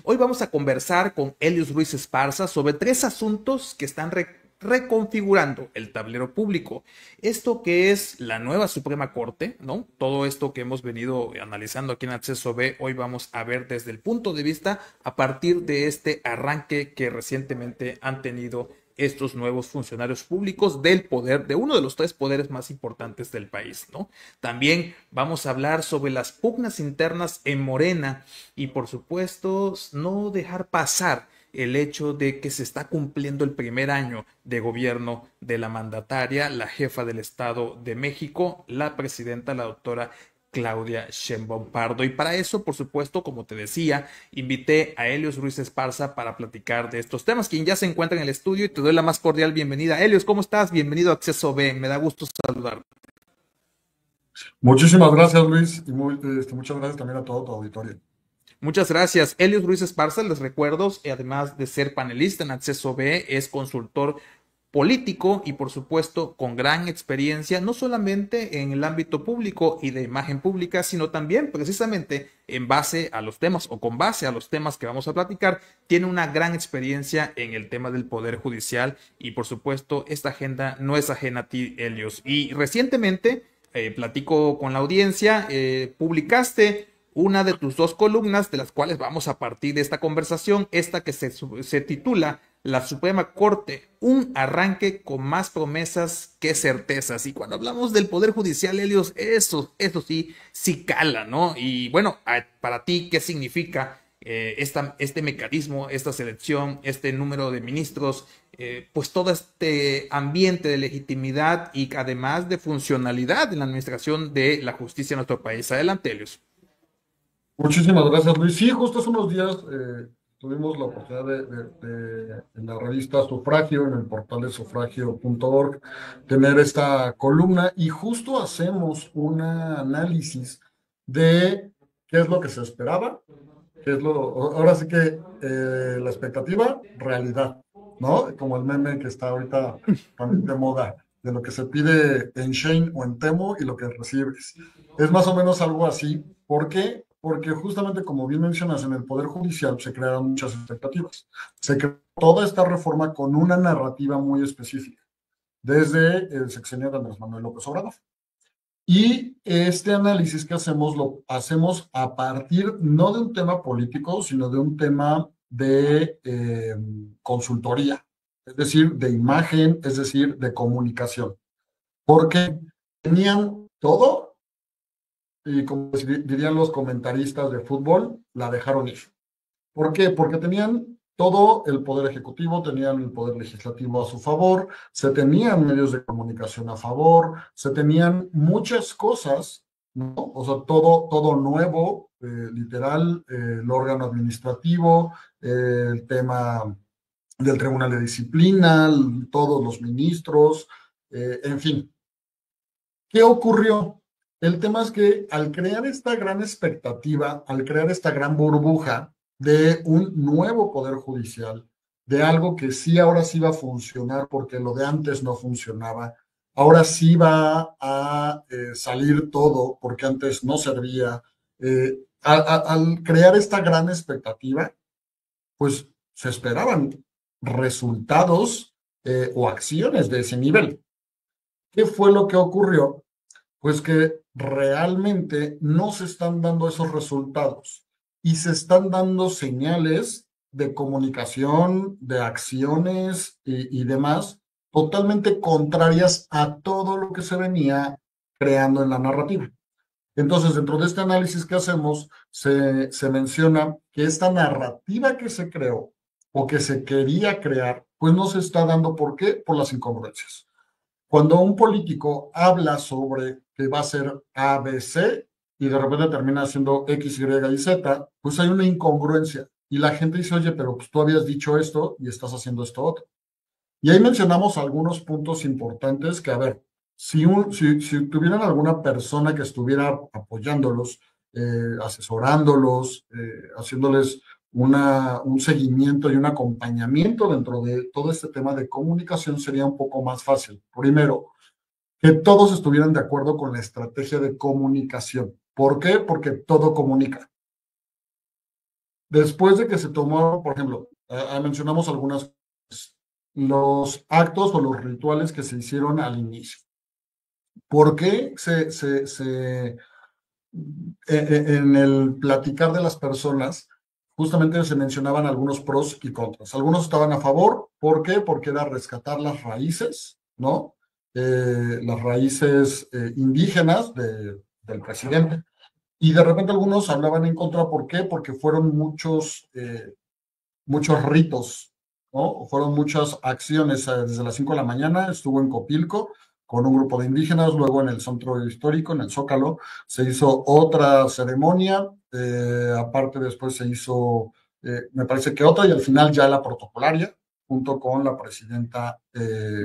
Hoy vamos a conversar con Helios Ruiz Esparza sobre tres asuntos que están reconfigurando el tablero público. Esto que es la nueva Suprema Corte, ¿no? Todo esto que hemos venido analizando aquí en Acceso B, hoy vamos a ver desde el punto de vista a partir de este arranque que recientemente han tenido estos nuevos funcionarios públicos del poder, de uno de los tres poderes más importantes del país, ¿no? También vamos a hablar sobre las pugnas internas en Morena y, por supuesto, no dejar pasar el hecho de que se está cumpliendo el primer año de gobierno de la mandataria, la jefa del Estado de México, la presidenta, la doctora Claudia Sheinbaum Pardo. Y para eso, por supuesto, como te decía, invité a Helios Ruiz Esparza para platicar de estos temas, quien ya se encuentra en el estudio, y te doy la más cordial bienvenida. Helios, ¿cómo estás? Bienvenido a Acceso B, me da gusto saludarte. Muchísimas gracias, Luis, y muchas gracias también a todo tu auditorio. Muchas gracias. Helios Ruiz Esparza, les recuerdo, además de ser panelista en Acceso B, es consultor político y, por supuesto, con gran experiencia, no solamente en el ámbito público y de imagen pública, sino también precisamente en base a los temas o con base a los temas que vamos a platicar, tiene una gran experiencia en el tema del Poder Judicial y, por supuesto, esta agenda no es ajena a ti, Helios. Y recientemente, platico con la audiencia, publicaste una de tus dos columnas, de las cuales vamos a partir de esta conversación, esta que se titula La Suprema Corte, un arranque con más promesas que certezas. Y cuando hablamos del Poder Judicial, Helios, eso sí, sí cala, ¿no? Y bueno, para ti, ¿qué significa este mecanismo, esta selección, este número de ministros, pues todo este ambiente de legitimidad y además de funcionalidad en la administración de la justicia en nuestro país? Adelante, Helios. Muchísimas gracias, Luis. Sí, justo hace unos días tuvimos la oportunidad en la revista Sufragio, en el portal de sufragio.org, tener esta columna y justo hacemos un análisis de qué es lo que se esperaba, ahora sí que la expectativa, realidad, ¿no? Como el meme que está ahorita también de moda, de lo que se pide en Shein o en Temo y lo que recibes. Es más o menos algo así. ¿Por qué? Porque justamente como bien mencionas, en el Poder Judicial se crearon muchas expectativas. Se creó toda esta reforma con una narrativa muy específica, desde el sexenio de Andrés Manuel López Obrador. Y este análisis que hacemos lo hacemos a partir no de un tema político, sino de un tema de consultoría, es decir, de imagen, es decir, de comunicación. Porque tenían todo y como dirían los comentaristas de fútbol, la dejaron ir. ¿Por qué? Porque tenían todo el poder ejecutivo, tenían el poder legislativo a su favor, se tenían medios de comunicación a favor, se tenían muchas cosas, ¿no? O sea, todo nuevo, literal, el órgano administrativo, el tema del Tribunal de Disciplina, todos los ministros, en fin. ¿Qué ocurrió? El tema es que al crear esta gran expectativa, al crear esta gran burbuja de un nuevo poder judicial, de algo que sí ahora sí va a funcionar porque lo de antes no funcionaba, ahora sí va a salir todo porque antes no servía. Al crear esta gran expectativa, pues se esperaban resultados o acciones de ese nivel. ¿Qué fue lo que ocurrió? Pues que realmente no se están dando esos resultados y se están dando señales de comunicación, de acciones y demás totalmente contrarias a todo lo que se venía creando en la narrativa. Entonces, dentro de este análisis que hacemos, se menciona que esta narrativa que se creó o que se quería crear, pues no se está dando. ¿Por qué? Por las incongruencias. Cuando un político habla sobre que va a ser A, B, C y de repente termina haciendo X, Y y Z, pues hay una incongruencia. Y la gente dice, oye, pero pues tú habías dicho esto y estás haciendo esto otro. Y ahí mencionamos algunos puntos importantes que, a ver, si tuvieran alguna persona que estuviera apoyándolos, asesorándolos, haciéndoles un seguimiento y un acompañamiento dentro de todo este tema de comunicación, sería un poco más fácil. Primero, que todos estuvieran de acuerdo con la estrategia de comunicación. ¿Por qué? Porque todo comunica. Después de que se tomó, por ejemplo, mencionamos algunas cosas, los actos o los rituales que se hicieron al inicio. ¿Por qué en el platicar de las personas, justamente se mencionaban algunos pros y contras? Algunos estaban a favor, ¿por qué? Porque era rescatar las raíces, ¿no? Las raíces indígenas del presidente. Y de repente algunos hablaban en contra, ¿por qué? Porque fueron muchos ritos, ¿no? Fueron muchas acciones. Desde las 5 de la mañana estuvo en Copilco con un grupo de indígenas, luego en el centro histórico, en el Zócalo, se hizo otra ceremonia, aparte después se hizo, me parece que otra, y al final ya la protocolaria, junto con la presidenta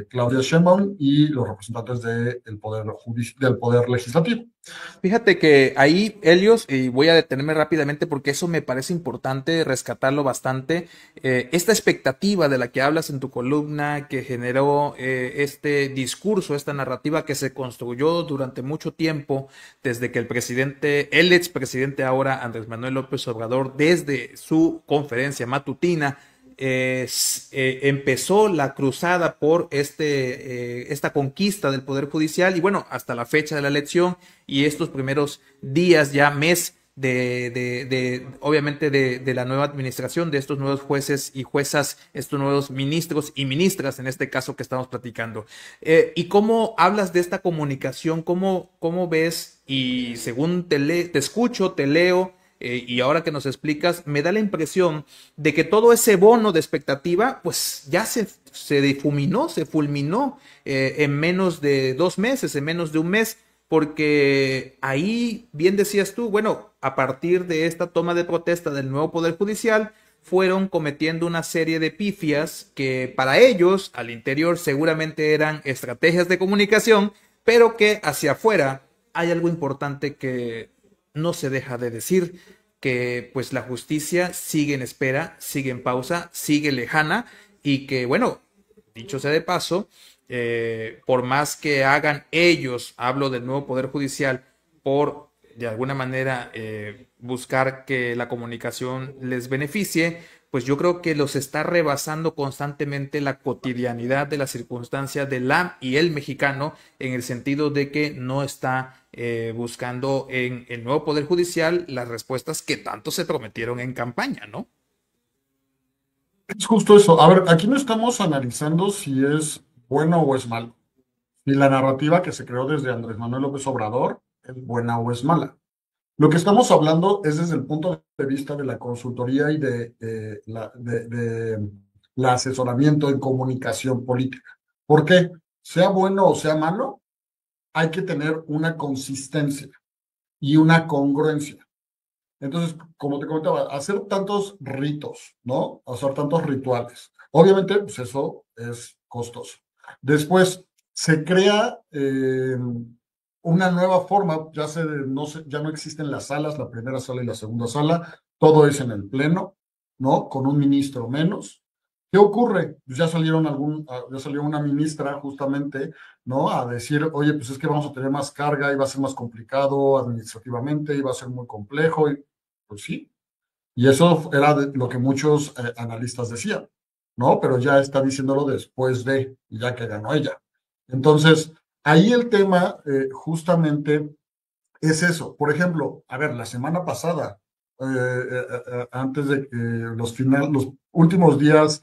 Claudia Sheinbaum y los representantes del poder legislativo. Fíjate que ahí, Helios, y voy a detenerme rápidamente porque eso me parece importante rescatarlo bastante. Esta expectativa de la que hablas en tu columna, que generó este discurso, esta narrativa que se construyó durante mucho tiempo, desde que el expresidente ahora, Andrés Manuel López Obrador, desde su conferencia matutina, empezó la cruzada por esta conquista del Poder Judicial y bueno, hasta la fecha de la elección y estos primeros días, ya mes obviamente de la nueva administración, de estos nuevos jueces y juezas, estos nuevos ministros y ministras, en este caso que estamos platicando. ¿Y cómo hablas de esta comunicación? ¿Cómo ves? Y según te escucho, te leo, y ahora que nos explicas, me da la impresión de que todo ese bono de expectativa, pues ya se difuminó, se fulminó en menos de 2 meses, en menos de un mes, porque ahí, bien decías tú, bueno, a partir de esta toma de protesta del nuevo Poder Judicial, fueron cometiendo una serie de pifias que para ellos, al interior, seguramente eran estrategias de comunicación, pero que hacia afuera hay algo importante que no se deja de decir, que pues la justicia sigue en espera, sigue en pausa, sigue lejana y que bueno, dicho sea de paso, por más que hagan ellos, hablo del nuevo Poder Judicial, por de alguna manera buscar que la comunicación les beneficie, pues yo creo que los está rebasando constantemente la cotidianidad de las circunstancias del la y el mexicano, en el sentido de que no está buscando en el nuevo Poder Judicial las respuestas que tanto se prometieron en campaña, ¿no? Es justo eso. A ver, aquí no estamos analizando si es bueno o es malo. Y la narrativa que se creó desde Andrés Manuel López Obrador es buena o es mala. Lo que estamos hablando es desde el punto de vista de la consultoría y de la asesoramiento en comunicación política. ¿Por qué? Sea bueno o sea malo, hay que tener una consistencia y una congruencia. Entonces, como te comentaba, hacer tantos ritos, ¿no? Hacer tantos rituales. Obviamente, pues eso es costoso. Después, se crea una nueva forma, ya no existen las salas, la primera sala y la segunda sala, todo es en el pleno, ¿no? Con un ministro menos. ¿Qué ocurre? Pues ya salió una ministra justamente, ¿no? A decir, oye, pues es que vamos a tener más carga y va a ser más complicado administrativamente y va a ser muy complejo. Pues sí, y eso era lo que muchos analistas decían, ¿no? Pero ya está diciéndolo después ya que ganó ella. Entonces, ahí el tema justamente es eso. Por ejemplo, a ver, la semana pasada, antes de que los últimos días,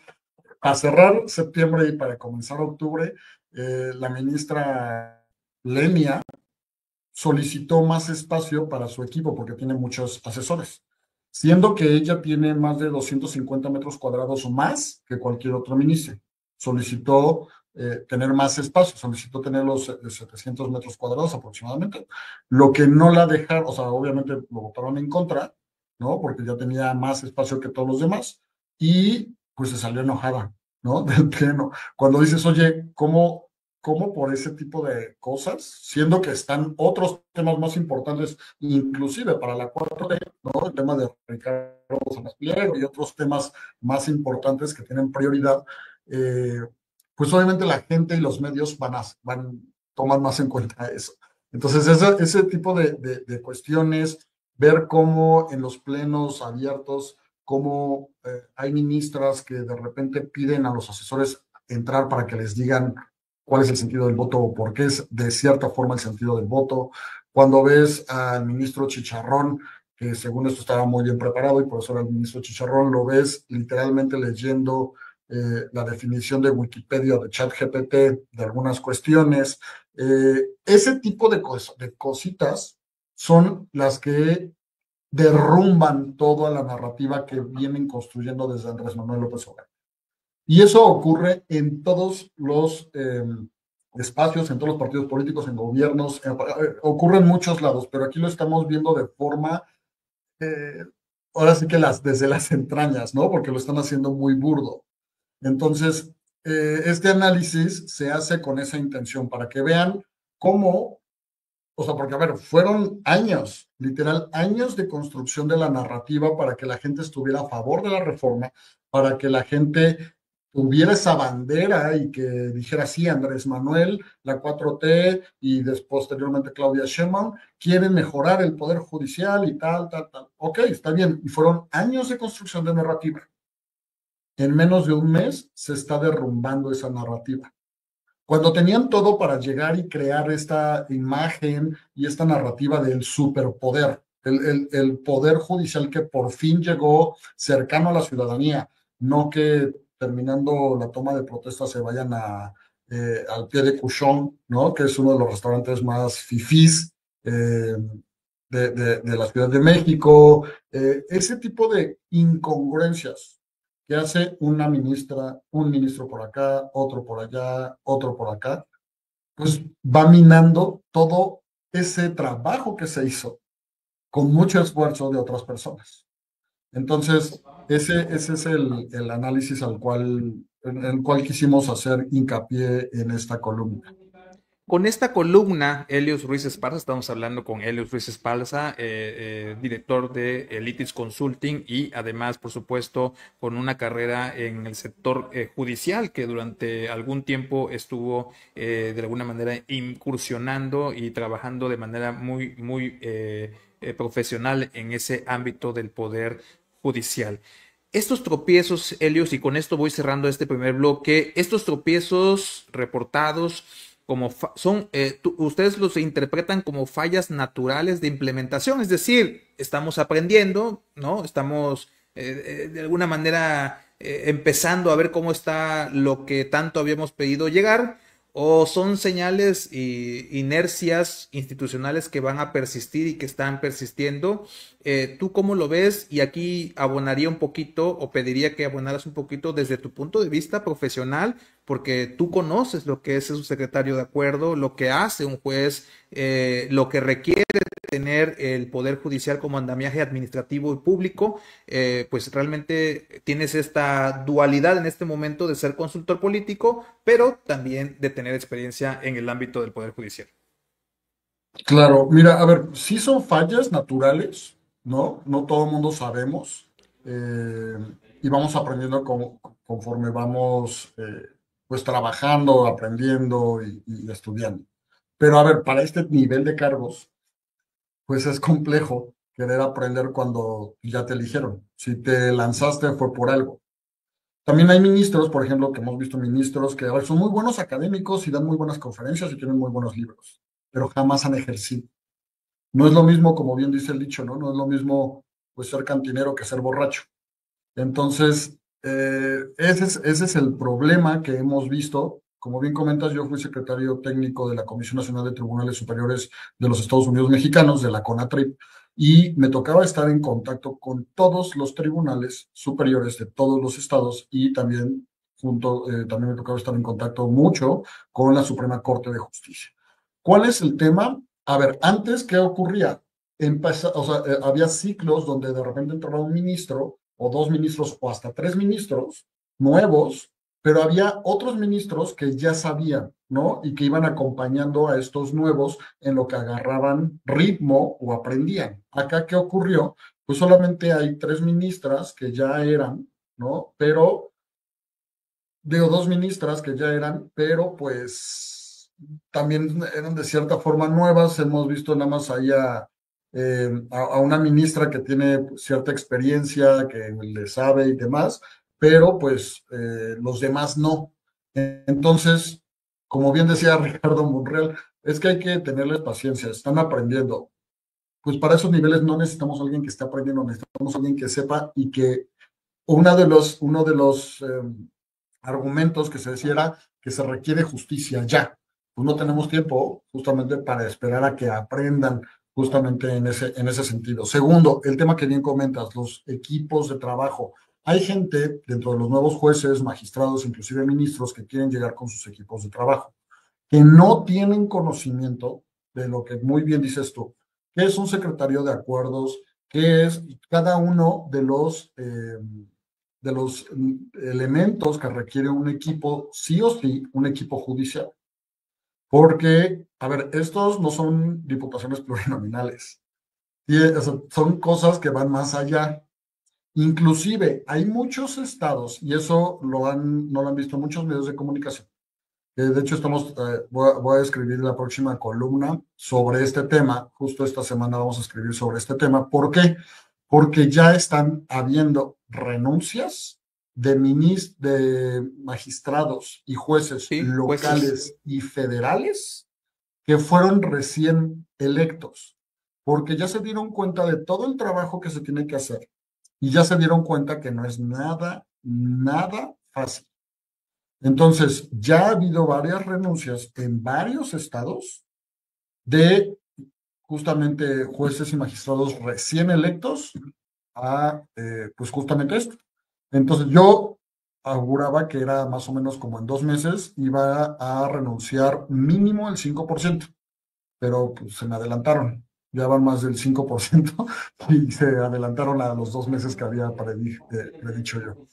para cerrar septiembre y para comenzar octubre, la ministra Lenia solicitó más espacio para su equipo porque tiene muchos asesores, siendo que ella tiene más de 250 metros cuadrados o más que cualquier otro ministro. Solicitó tener más espacio, solicitó tener los 700 metros cuadrados aproximadamente, lo que no la dejaron, o sea, obviamente lo votaron en contra, ¿no? Porque ya tenía más espacio que todos los demás y pues se salió enojada, ¿no? Del pleno. Cuando dices, oye, ¿cómo por ese tipo de cosas, siendo que están otros temas más importantes, inclusive para la 4D, ¿no? El tema de Ricardo Salinas Pliego y otros temas más importantes que tienen prioridad, eh, pues obviamente la gente y los medios toman más en cuenta eso. Entonces, ese tipo de cuestiones, ver cómo en los plenos abiertos cómo hay ministras que de repente piden a los asesores entrar para que les digan cuál es el sentido del voto o por qué es de cierta forma el sentido del voto. Cuando ves al ministro Chicharrón, que según esto estaba muy bien preparado y por eso era el ministro Chicharrón, lo ves literalmente leyendo la definición de Wikipedia de ChatGPT de algunas cuestiones. Ese tipo de cositas son las que derrumban toda la narrativa que vienen construyendo desde Andrés Manuel López Obrador. Y eso ocurre en todos los espacios, en todos los partidos políticos, en gobiernos, ocurre en muchos lados, pero aquí lo estamos viendo de forma, eh, ahora sí que desde las entrañas, ¿no? Porque lo están haciendo muy burdo. Entonces, este análisis se hace con esa intención, para que vean cómo, o sea, porque a ver, fueron años, literal, años de construcción de la narrativa para que la gente estuviera a favor de la reforma, para que la gente tuviera esa bandera y que dijera, sí, Andrés Manuel, la 4T y después, posteriormente Claudia Sheinbaum quieren mejorar el poder judicial y tal, tal, tal. Ok, está bien. Y fueron años de construcción de narrativa. En menos de un mes se está derrumbando esa narrativa. Cuando tenían todo para llegar y crear esta imagen y esta narrativa del superpoder, el poder judicial que por fin llegó cercano a la ciudadanía, no que terminando la toma de protesta se vayan al pie de Cuchón, ¿no? Que es uno de los restaurantes más fifís de la Ciudad de México. Ese tipo de incongruencias que hace una ministra, un ministro por acá, otro por allá, otro por acá, pues va minando todo ese trabajo que se hizo con mucho esfuerzo de otras personas. Entonces, ese es el análisis en el cual quisimos hacer hincapié en esta columna. Con esta columna, Helios Ruiz Esparza, estamos hablando con Helios Ruiz Esparza, director de Elitis Consulting y además, por supuesto, con una carrera en el sector judicial que durante algún tiempo estuvo de alguna manera incursionando y trabajando de manera muy profesional en ese ámbito del poder judicial. Estos tropiezos, Helios, y con esto voy cerrando este primer bloque, estos tropiezos reportados como ustedes los interpretan como fallas naturales de implementación, es decir, estamos aprendiendo, ¿no? Estamos de alguna manera empezando a ver cómo está lo que tanto habíamos pedido llegar, o son señales y inercias institucionales que van a persistir y que están persistiendo. ¿Tú cómo lo ves? Y aquí abonaría un poquito o pediría que abonaras un poquito desde tu punto de vista profesional, porque tú conoces lo que es un secretario de acuerdo, lo que hace un juez, lo que requiere tener el Poder Judicial como andamiaje administrativo y público, pues realmente tienes esta dualidad en este momento de ser consultor político, pero también de tener experiencia en el ámbito del Poder Judicial. Claro, mira, a ver, sí son fallas naturales, ¿no? No todo el mundo sabemos eh, y vamos aprendiendo conforme vamos pues trabajando, aprendiendo y estudiando. Pero a ver, para este nivel de cargos, pues es complejo querer aprender cuando ya te eligieron. Si te lanzaste fue por algo. También hay ministros, por ejemplo, que hemos visto ministros que a ver, son muy buenos académicos y dan muy buenas conferencias y tienen muy buenos libros, pero jamás han ejercido. No es lo mismo, como bien dice el dicho, ¿no? No es lo mismo pues ser cantinero que ser borracho. Entonces, ese es el problema que hemos visto. Como bien comentas, yo fui secretario técnico de la Comisión Nacional de Tribunales Superiores de los Estados Unidos Mexicanos, de la CONATRIP, y me tocaba estar en contacto con todos los tribunales superiores de todos los estados y también también me tocaba estar en contacto mucho con la Suprema Corte de Justicia. ¿Cuál es el tema? A ver, antes, ¿qué ocurría? O sea, había ciclos donde de repente entraba un ministro o dos ministros o hasta tres ministros nuevos, pero había otros ministros que ya sabían, ¿no? Y que iban acompañando a estos nuevos en lo que agarraban ritmo o aprendían. Acá, ¿qué ocurrió? Pues solamente hay tres ministras que ya eran, ¿no? Pero, digo, dos ministras que ya eran, pero pues también eran de cierta forma nuevas. Hemos visto nada más allá a una ministra que tiene cierta experiencia, que le sabe y demás, pero pues los demás no. Entonces, como bien decía Ricardo Monreal, es que hay que tenerles paciencia, están aprendiendo. Pues para esos niveles no necesitamos a alguien que esté aprendiendo, necesitamos a alguien que sepa y que uno de los argumentos que se decía era que se requiere justicia ya. Pues no tenemos tiempo justamente para esperar a que aprendan justamente en ese sentido. Segundo, el tema que bien comentas, los equipos de trabajo. Hay gente dentro de los nuevos jueces, magistrados, inclusive ministros, que quieren llegar con sus equipos de trabajo, que no tienen conocimiento de lo que muy bien dices tú, qué es un secretario de acuerdos, qué es cada uno de los elementos que requiere un equipo, sí o sí, un equipo judicial. Porque, a ver, estos no son diputaciones plurinominales. Y, o sea, son cosas que van más allá. Inclusive, hay muchos estados, y eso no lo han visto muchos medios de comunicación. De hecho, voy a escribir la próxima columna sobre este tema. Justo esta semana vamos a escribir sobre este tema. ¿Por qué? Porque ya están habiendo renuncias de magistrados y jueces Sí, jueces. locales y federales que fueron recién electos, porque ya se dieron cuenta de todo el trabajo que se tiene que hacer y ya se dieron cuenta que no es nada, nada fácil. Entonces, ya ha habido varias renuncias en varios estados de justamente jueces y magistrados recién electos a, pues justamente esto. Entonces, yo auguraba que era más o menos como en 2 meses iba a renunciar mínimo el 5%, pero pues se me adelantaron. Ya van más del 5% y se adelantaron a los 2 meses que había predicho yo.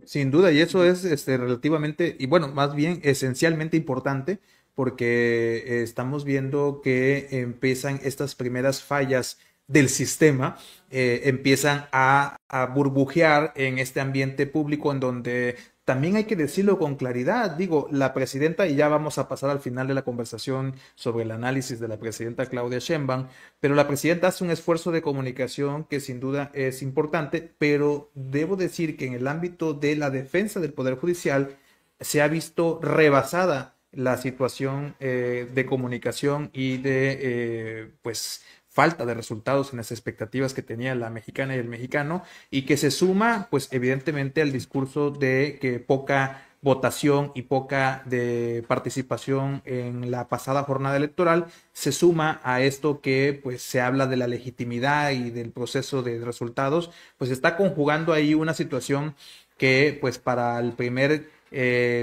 Sin duda, y eso es relativamente, y bueno, más bien esencialmente importante, porque estamos viendo que empiezan estas primeras fallas del sistema, empiezan a burbujear en este ambiente público en donde también hay que decirlo con claridad. Digo, la presidenta, y ya vamos a pasar al final de la conversación sobre el análisis de la presidenta Claudia Sheinbaum, pero la presidenta hace un esfuerzo de comunicación que sin duda es importante, pero debo decir que en el ámbito de la defensa del Poder Judicial se ha visto rebasada la situación de comunicación y de pues falta de resultados en las expectativas que tenía la mexicana y el mexicano, y que se suma pues evidentemente al discurso de que poca votación y poca de participación en la pasada jornada electoral, se suma a esto que pues se habla de la legitimidad y del proceso de resultados, pues está conjugando ahí una situación que pues para el primer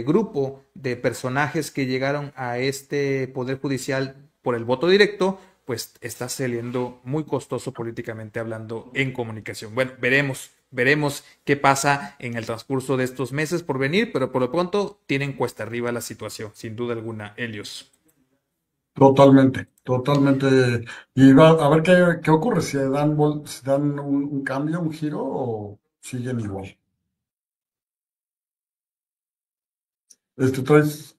grupo de personajes que llegaron a este poder judicial por el voto directo, pues está saliendo muy costoso políticamente hablando en comunicación. Bueno, veremos qué pasa en el transcurso de estos meses por venir, pero por lo pronto tienen cuesta arriba la situación, sin duda alguna, Helios. Totalmente, totalmente. Y a ver qué ocurre, si dan un cambio, un giro o siguen igual. Traes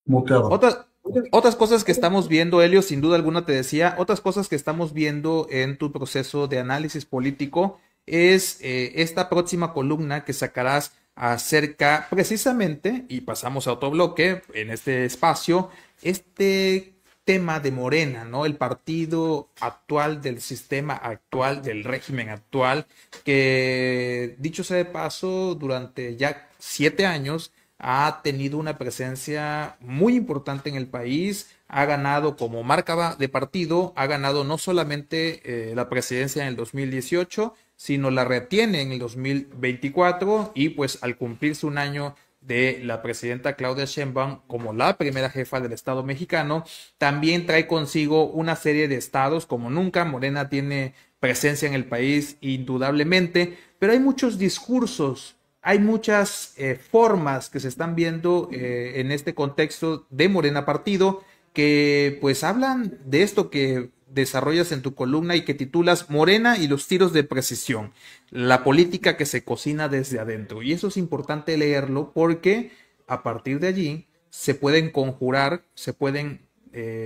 muteado. Otras, otras cosas que estamos viendo, Helio, sin duda alguna te decía, otras cosas que estamos viendo en tu proceso de análisis político es esta próxima columna que sacarás acerca precisamente, y pasamos a otro bloque en este espacio, este tema de Morena, ¿no? El partido actual del sistema actual, del régimen actual, que dicho sea de paso, durante ya 7 años, ha tenido una presencia muy importante en el país, ha ganado como marca de partido, ha ganado no solamente la presidencia en el 2018, sino la retiene en el 2024 y pues al cumplirse un año de la presidenta Claudia Sheinbaum como la primera jefa del Estado mexicano, también trae consigo una serie de estados como nunca. Morena tiene presencia en el país indudablemente, pero hay muchos discursos, hay muchas formas que se están viendo en este contexto de Morena Partido que pues hablan de esto que desarrollas en tu columna y que titulas Morena y los tiros de precisión, la política que se cocina desde adentro. Y eso es importante leerlo porque a partir de allí se pueden conjurar, se pueden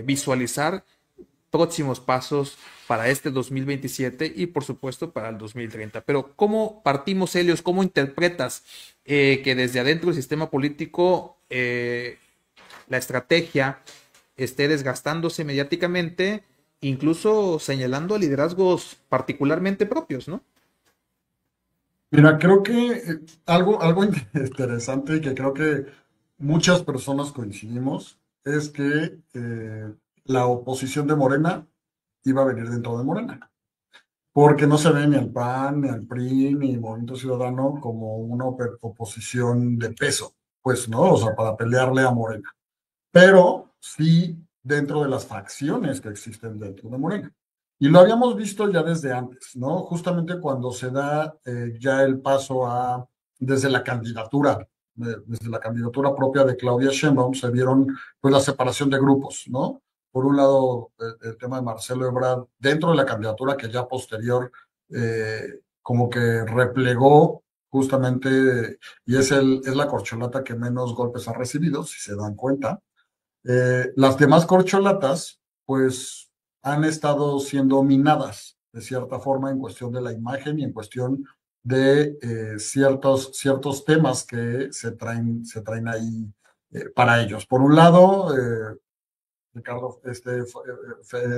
visualizar próximos pasos para este 2027 y por supuesto para el 2030. Pero ¿cómo partimos, Helios? ¿Cómo interpretas que desde adentro del sistema político la estrategia esté desgastándose mediáticamente, incluso señalando a liderazgos particularmente propios, ¿no? Mira, creo que algo interesante y que creo que muchas personas coincidimos es que la oposición de Morena iba a venir dentro de Morena, porque no se ve ni al PAN, ni al PRI, ni Movimiento Ciudadano como una oposición de peso, pues, ¿no? O sea, para pelearle a Morena, pero sí dentro de las facciones que existen dentro de Morena. Y lo habíamos visto ya desde antes, ¿no? Justamente cuando se da ya el paso a, desde la candidatura, desde la candidatura propia de Claudia Sheinbaum, se vieron pues la separación de grupos, ¿no? Por un lado, el tema de Marcelo Ebrard dentro de la candidatura que ya posterior como que replegó justamente, y es la corcholata que menos golpes ha recibido, si se dan cuenta. Las demás corcholatas, pues, han estado siendo minadas de cierta forma en cuestión de la imagen y en cuestión de ciertos temas que se traen ahí para ellos. Por un lado, Ricardo,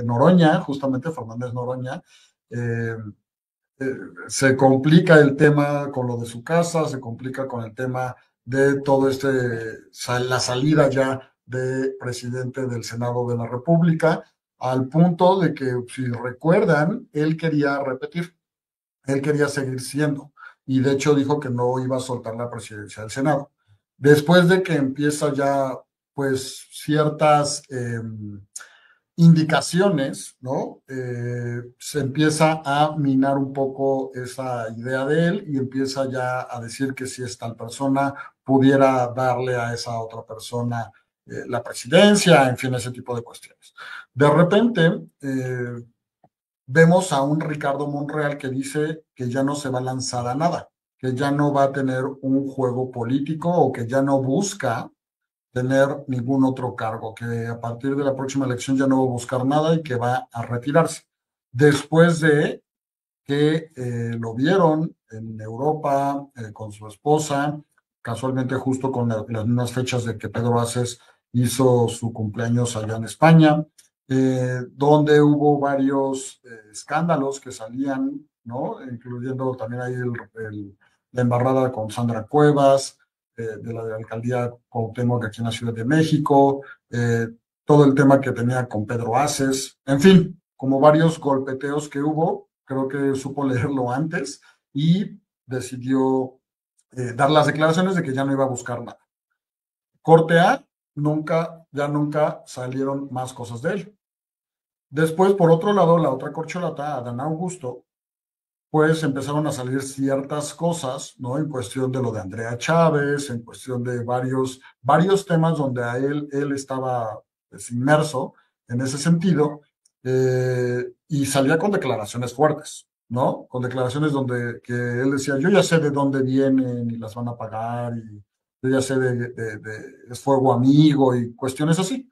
Noroña, justamente Fernández Noroña, eh, se complica el tema con lo de su casa, se complica con el tema de todo la salida ya de presidente del Senado de la República, al punto de que, si recuerdan, él quería repetir, él quería seguir siendo, y de hecho dijo que no iba a soltar la presidencia del Senado. Después de que empieza ya, pues, ciertas indicaciones, ¿no? Se empieza a minar un poco esa idea de él y empieza ya a decir que si es tal persona pudiera darle a esa otra persona la presidencia, en fin, ese tipo de cuestiones. De repente, vemos a un Ricardo Monreal que dice que ya no se va a lanzar a nada, que ya no va a tener un juego político o que ya no busca tener ningún otro cargo, que a partir de la próxima elección ya no va a buscar nada y que va a retirarse. Después de que lo vieron en Europa con su esposa, casualmente justo con las mismas fechas de que Pedro Aces hizo su cumpleaños allá en España, donde hubo varios escándalos que salían, ¿no? Incluyendo también ahí la embarrada con Sandra Cuevas, de la alcaldía Cuauhtémoc aquí en la Ciudad de México, todo el tema que tenía con Pedro Aces, en fin, como varios golpeteos que hubo, creo que supo leerlo antes y decidió dar las declaraciones de que ya no iba a buscar nada. Corte A, ya nunca salieron más cosas de él. Después, por otro lado, la otra corcholata, Adán Augusto, pues empezaron a salir ciertas cosas, ¿no? En cuestión de lo de Andrea Chávez, en cuestión de varios temas donde él estaba pues, inmerso en ese sentido, y salía con declaraciones fuertes, ¿no? Con declaraciones donde que él decía, yo ya sé de dónde vienen y las van a pagar, y yo ya sé es fuego amigo y cuestiones así.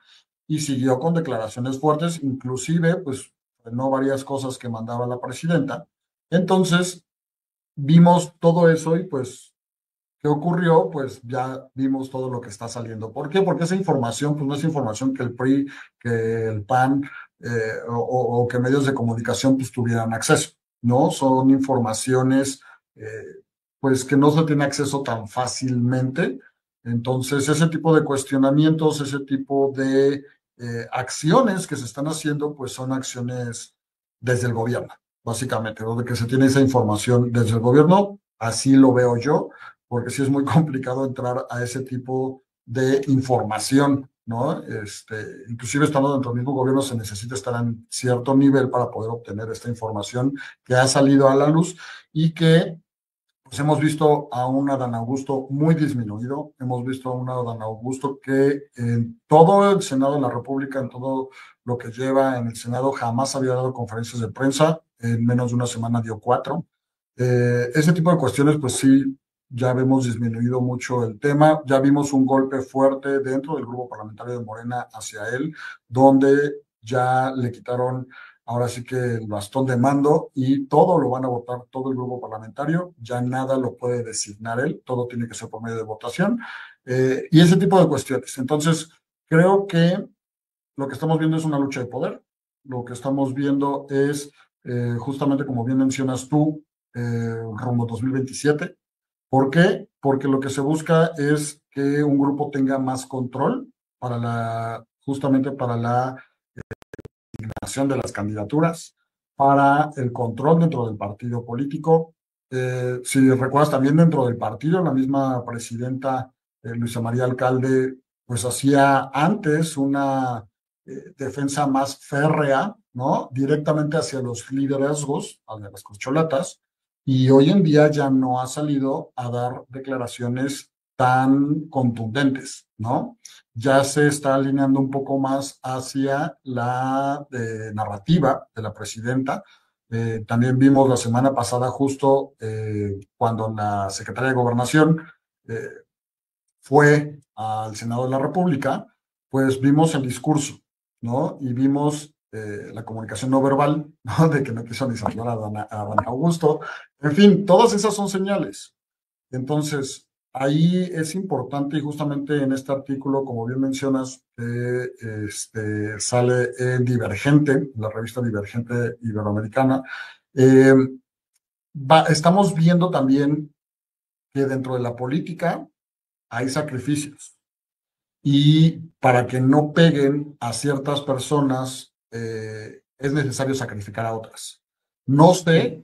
Y siguió con declaraciones fuertes, inclusive, pues, no varias cosas que mandaba la presidenta. Entonces, vimos todo eso y pues, ¿qué ocurrió? Pues ya vimos todo lo que está saliendo. ¿Por qué? Porque esa información, pues no es información que el PRI, que el PAN o que medios de comunicación pues tuvieran acceso, ¿no? Son informaciones pues que no se tiene acceso tan fácilmente. Entonces, ese tipo de cuestionamientos, ese tipo de acciones que se están haciendo, pues son acciones desde el gobierno básicamente, ¿no? De que se tiene esa información desde el gobierno, así lo veo yo, porque sí es muy complicado entrar a ese tipo de información, ¿no? Inclusive estando dentro del mismo gobierno se necesita estar en cierto nivel para poder obtener esta información que ha salido a la luz y que pues hemos visto a un Adán Augusto muy disminuido, hemos visto a un Adán Augusto que en todo el Senado de la República, en todo lo que lleva en el Senado, jamás había dado conferencias de prensa, en menos de una semana dio 4. Ese tipo de cuestiones, pues sí, ya vemos disminuido mucho el tema, ya vimos un golpe fuerte dentro del grupo parlamentario de Morena hacia él, donde ya le quitaron ahora sí que el bastón de mando y todo lo van a votar todo el grupo parlamentario, ya nada lo puede designar él, todo tiene que ser por medio de votación y ese tipo de cuestiones. Entonces, creo que lo que estamos viendo es una lucha de poder, lo que estamos viendo es justamente como bien mencionas tú, rumbo 2027. ¿Por qué? Porque lo que se busca es que un grupo tenga más control para justamente para la designación de las candidaturas, para el control dentro del partido político. Si recuerdas también dentro del partido, la misma presidenta Luisa María Alcalde, pues hacía antes una defensa más férrea, ¿no? Directamente hacia los liderazgos, hacia las corcholatas, y hoy en día ya no ha salido a dar declaraciones tan contundentes, ¿no? Ya se está alineando un poco más hacia la narrativa de la presidenta. También vimos la semana pasada justo cuando la secretaria de Gobernación eh, fue al Senado de la República, pues vimos el discurso, ¿no? Y vimos la comunicación no verbal, ¿no? De que no quiso ni saludar a Dan Augusto. En fin, todas esas son señales. Entonces, ahí es importante y justamente en este artículo, como bien mencionas, sale en Divergente, la revista Divergente Iberoamericana, eh, estamos viendo también que dentro de la política hay sacrificios y para que no peguen a ciertas personas es necesario sacrificar a otras. No sé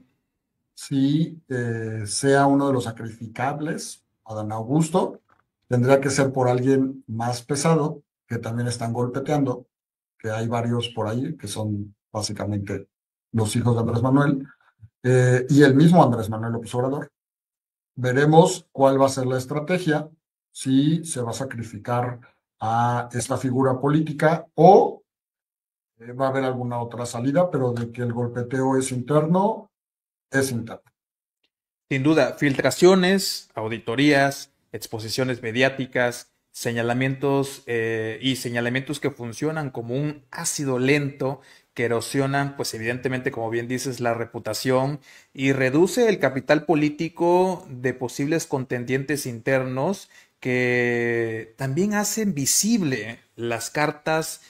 Sí. si sea uno de los sacrificables, Adán Augusto, tendría que ser por alguien más pesado, que también están golpeteando, que hay varios por ahí, que son básicamente los hijos de Andrés Manuel, y el mismo Andrés Manuel López Obrador. Veremos cuál va a ser la estrategia, si se va a sacrificar a esta figura política o va a haber alguna otra salida, pero de que el golpeteo es interno, es interno. Sin duda, filtraciones, auditorías, exposiciones mediáticas, señalamientos y señalamientos que funcionan como un ácido lento que erosionan, pues evidentemente, como bien dices, la reputación y reduce el capital político de posibles contendientes internos que también hacen visible las cartas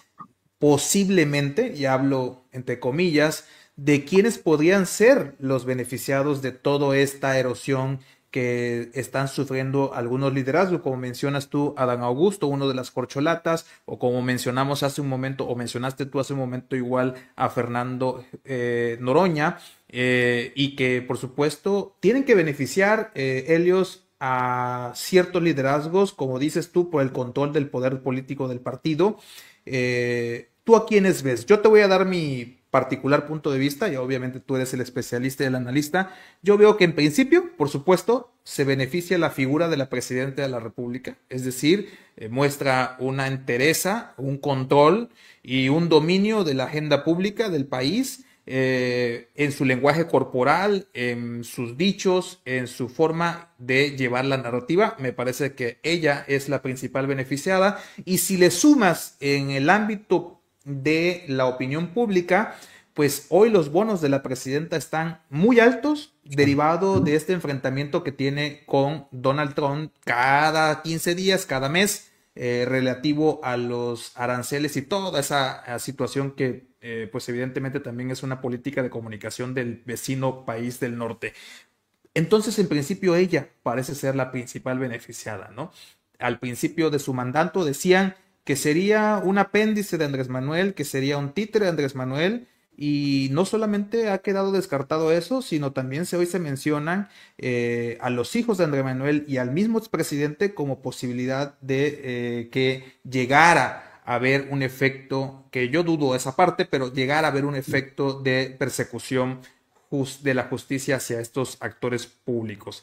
posiblemente, y hablo entre comillas, de quiénes podrían ser los beneficiados de toda esta erosión que están sufriendo algunos liderazgos, como mencionas tú, Adán Augusto, uno de las corcholatas, o como mencionamos hace un momento, o mencionaste tú hace un momento igual a Fernando Noroña, y que por supuesto tienen que beneficiar, Helios, a ciertos liderazgos, como dices tú, por el control del poder político del partido. ¿Tú a quiénes ves? Yo te voy a dar mi particular punto de vista y obviamente tú eres el especialista y el analista. Yo veo que en principio, por supuesto, se beneficia la figura de la presidenta de la República, es decir, muestra una entereza, un control y un dominio de la agenda pública del país, en su lenguaje corporal, en sus dichos, en su forma de llevar la narrativa. Me parece que ella es la principal beneficiada. Y si le sumas en el ámbito de la opinión pública, pues hoy los bonos de la presidenta están muy altos, derivado de este enfrentamiento que tiene con Donald Trump cada 15 días, cada mes, relativo a los aranceles y toda esa situación que pues evidentemente también es una política de comunicación del vecino país del norte. Entonces, en principio, ella parece ser la principal beneficiada, ¿no? Al principio de su mandato decían que sería un apéndice de Andrés Manuel, que sería un títere de Andrés Manuel, y no solamente ha quedado descartado eso, sino también hoy se mencionan a los hijos de Andrés Manuel y al mismo expresidente como posibilidad de que llegara a haber un efecto, que yo dudo esa parte, pero llegar a haber un efecto de persecución de la justicia hacia estos actores públicos.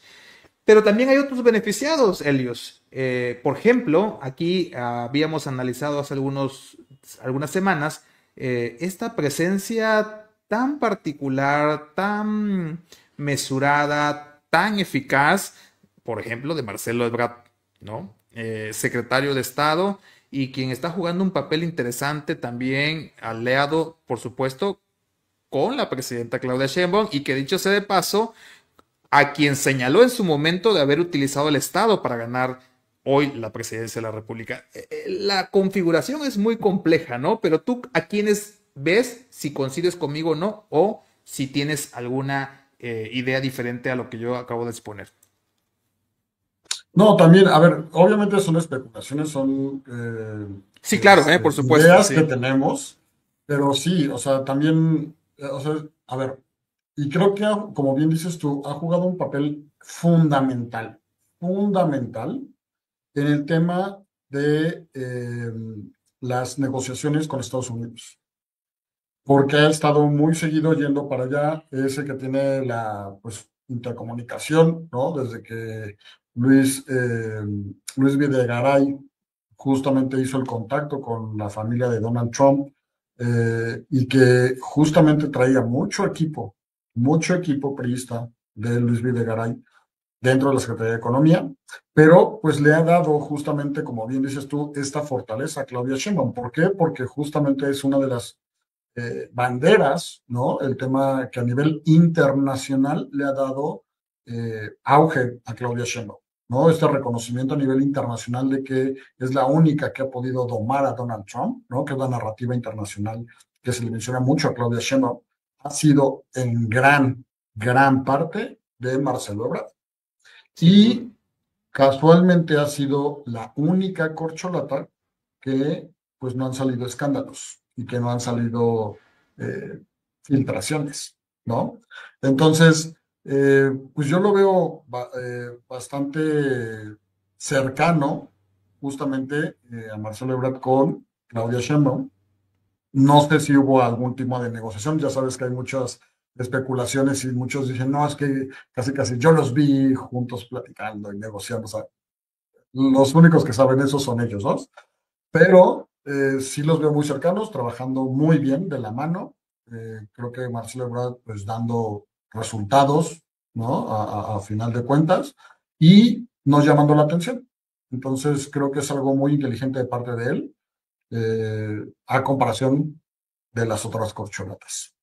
Pero también hay otros beneficiados, Helios. Por ejemplo, aquí habíamos analizado hace algunas semanas esta presencia tan particular, tan mesurada, tan eficaz, por ejemplo, de Marcelo Ebrard, ¿no? Secretario de Estado y quien está jugando un papel interesante también, aliado, por supuesto, con la presidenta Claudia Sheinbaum, y que dicho sea de paso, a quien señaló en su momento de haber utilizado el Estado para ganar hoy la presidencia de la República. La configuración es muy compleja, ¿no? Pero tú, ¿a quiénes ves, si coincides conmigo o no, o si tienes alguna idea diferente a lo que yo acabo de exponer? No, también, a ver, obviamente son especulaciones, son Sí, claro, por supuesto, ideas que sí. tenemos, pero sí, o sea, también, o sea, a ver, y creo que, como bien dices tú, ha jugado un papel fundamental, fundamental en el tema de las negociaciones con Estados Unidos, porque ha estado muy seguido yendo para allá, ese que tiene la pues, intercomunicación, ¿no? Desde que Luis Videgaray justamente hizo el contacto con la familia de Donald Trump y que justamente traía mucho equipo priista de Luis Videgaray dentro de la Secretaría de Economía, pero pues le ha dado justamente, como bien dices tú, esta fortaleza a Claudia Sheinbaum. ¿Por qué? Porque justamente es una de las banderas, ¿no? El tema que a nivel internacional le ha dado auge a Claudia Sheinbaum, ¿no? Este reconocimiento a nivel internacional de que es la única que ha podido domar a Donald Trump, ¿no? Que es la narrativa internacional que se le menciona mucho a Claudia Sheinbaum, ha sido en gran parte de Marcelo Ebrard. Sin duda. Y casualmente ha sido la única corcholata que pues no han salido escándalos y que no han salido eh, filtraciones, ¿no? Entonces, pues yo lo veo bastante cercano justamente a Marcelo Ebrard con Claudia Sheinbaum. No sé si hubo algún tipo de negociación, ya sabes que hay muchas especulaciones y muchos dicen, no, es que casi yo los vi juntos platicando y negociando, o sea, los únicos que saben eso son ellos dos, pero sí los veo muy cercanos, trabajando muy bien de la mano. Creo que Marcelo Ebrard pues dando resultados, ¿no? A final de cuentas y nos llamando la atención. Entonces creo que es algo muy inteligente de parte de él, a comparación de las otras corcholatas.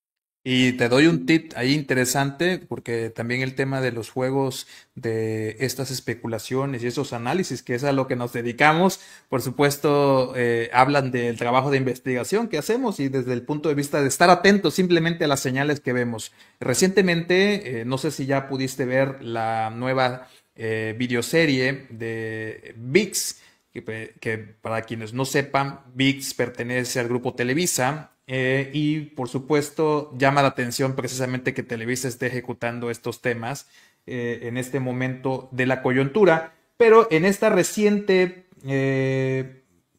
Y te doy un tip ahí interesante, porque también el tema de los juegos, de estas especulaciones y esos análisis, que es a lo que nos dedicamos, por supuesto, hablan del trabajo de investigación que hacemos y desde el punto de vista de estar atentos simplemente a las señales que vemos. Recientemente, no sé si ya pudiste ver la nueva videoserie de VIX, que para quienes no sepan, VIX pertenece al grupo Televisa, y por supuesto llama la atención precisamente que Televisa esté ejecutando estos temas en este momento de la coyuntura, pero en esta reciente